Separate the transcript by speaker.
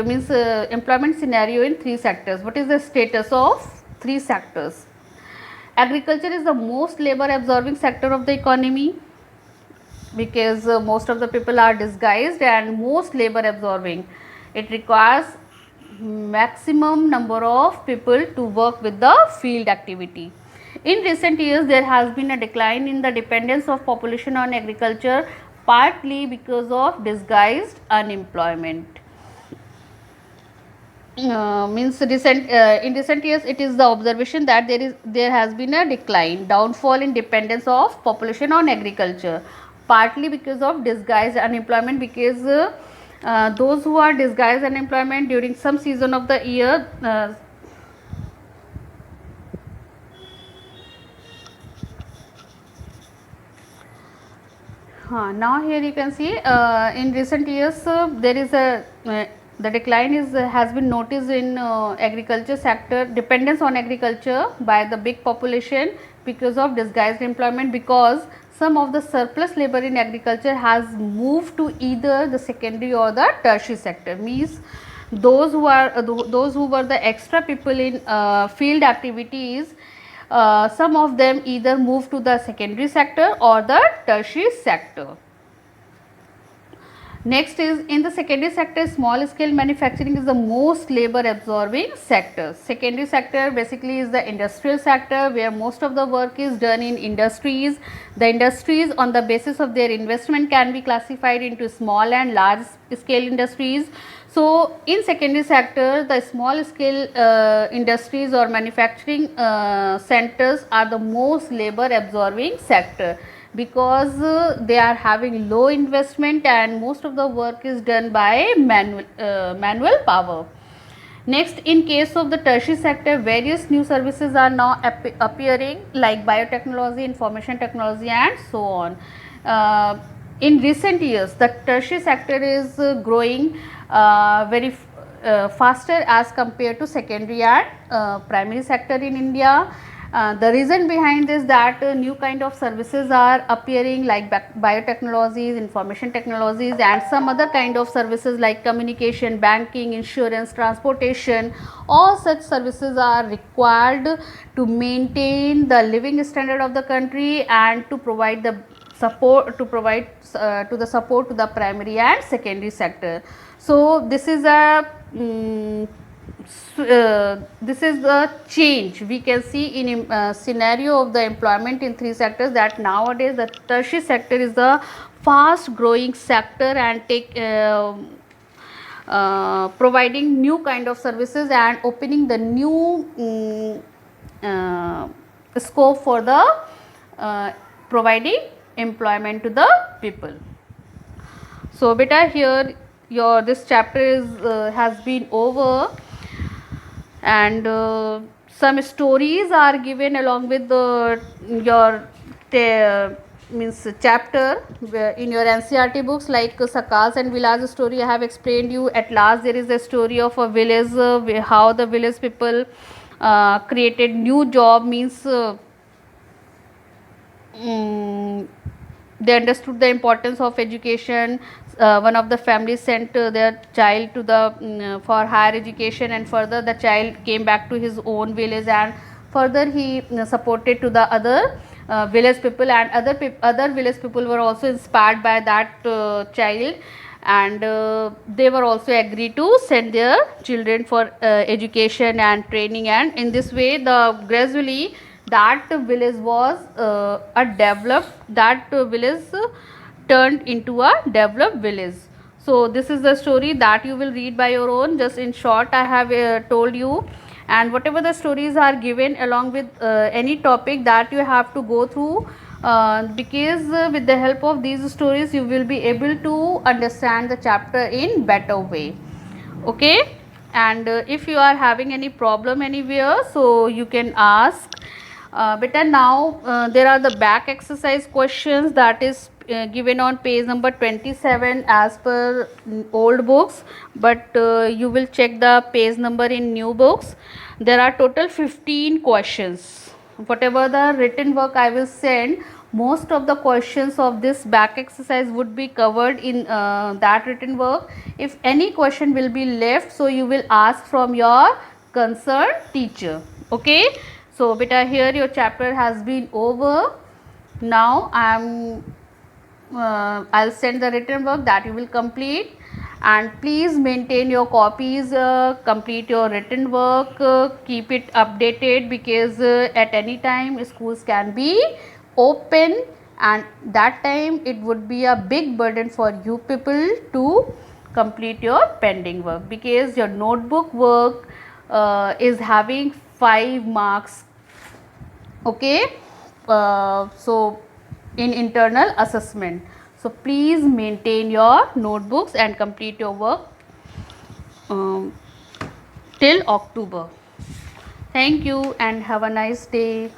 Speaker 1: means employment scenario in three sectors. What is the status of three sectors? Agriculture is the most labor absorbing sector of the economy because most of the people are disguised and most labor absorbing. It requires maximum number of people to work with the field activity. In recent years, there has been a decline in the dependence of population on agriculture, partly because of disguised unemployment. Means in recent years, it is the observation that there has been a downfall in dependence of population on agriculture, partly because of disguised unemployment, because those who are disguised unemployment during some season of the year, now here you can see in recent years there is a the decline is has been noticed in agriculture sector, dependence on agriculture by the big population because of disguised employment, because some of the surplus labor in agriculture has moved to either the secondary or the tertiary sector. Means those who are those who were the extra people in field activities, some of them either move to the secondary sector or the tertiary sector. Next is, in the secondary sector, small scale manufacturing is the most labor absorbing sector. Secondary sector basically is the industrial sector, where most of the work is done in industries. The industries, on the basis of their investment, can be classified into small and large scale industries. So in secondary sector, the small scale industries or manufacturing centers are the most labor absorbing sector, because they are having low investment and most of the work is done by manual power. Next, in case of the tertiary sector, various new services are now appearing, like biotechnology, information technology and so on. In recent years, the tertiary sector is growing very faster as compared to secondary and primary sector in India. The reason behind this, that new kind of services are appearing, like biotechnologies, information technologies and some other kind of services like communication, banking, insurance, transportation. All such services are required to maintain the living standard of the country and to provide the support to the primary and secondary sector. So this is a this is the change we can see in scenario of the employment in three sectors, that nowadays the tertiary sector is the fast growing sector and providing new kind of services and opening the new scope for the providing employment to the people. So beta, here your this chapter is has been over, and some stories are given along with your means chapter in your NCERT books, like Sakas and Village story. I have explained you. At last, there is a story of a village, how the village people created new job, means they understood the importance of education. One of the families sent their child to the for higher education, and further the child came back to his own village, and further he supported to the other village people, and other village people were also inspired by that child, and they were also agreed to send their children for education and training, and in this way the gradually that village was village turned into a developed village. So this is the story that you will read by your own. Just in short, I have told you, and whatever the stories are given along with any topic, that you have to go through, because with the help of these stories you will be able to understand the chapter in better way. Okay, and if you are having any problem anywhere, so you can ask. Beta, now there are the back exercise questions that is given on page number 27 as per old books, but you will check the page number in new books. There are total 15 questions. Whatever the written work I will send, most of the questions of this back exercise would be covered in that written work. If any question will be left, so you will ask from your concerned teacher. Okay, so beta, here your chapter has been over. Now I'll send the written work that you will complete, and please maintain your copies, complete your written work, keep it updated, because at any time schools can be open, and that time it would be a big burden for you people to complete your pending work, because your notebook work is having 5 marks. Okay, so in internal assessment, so please maintain your notebooks and complete your work um, till October. Thank you and have a nice day.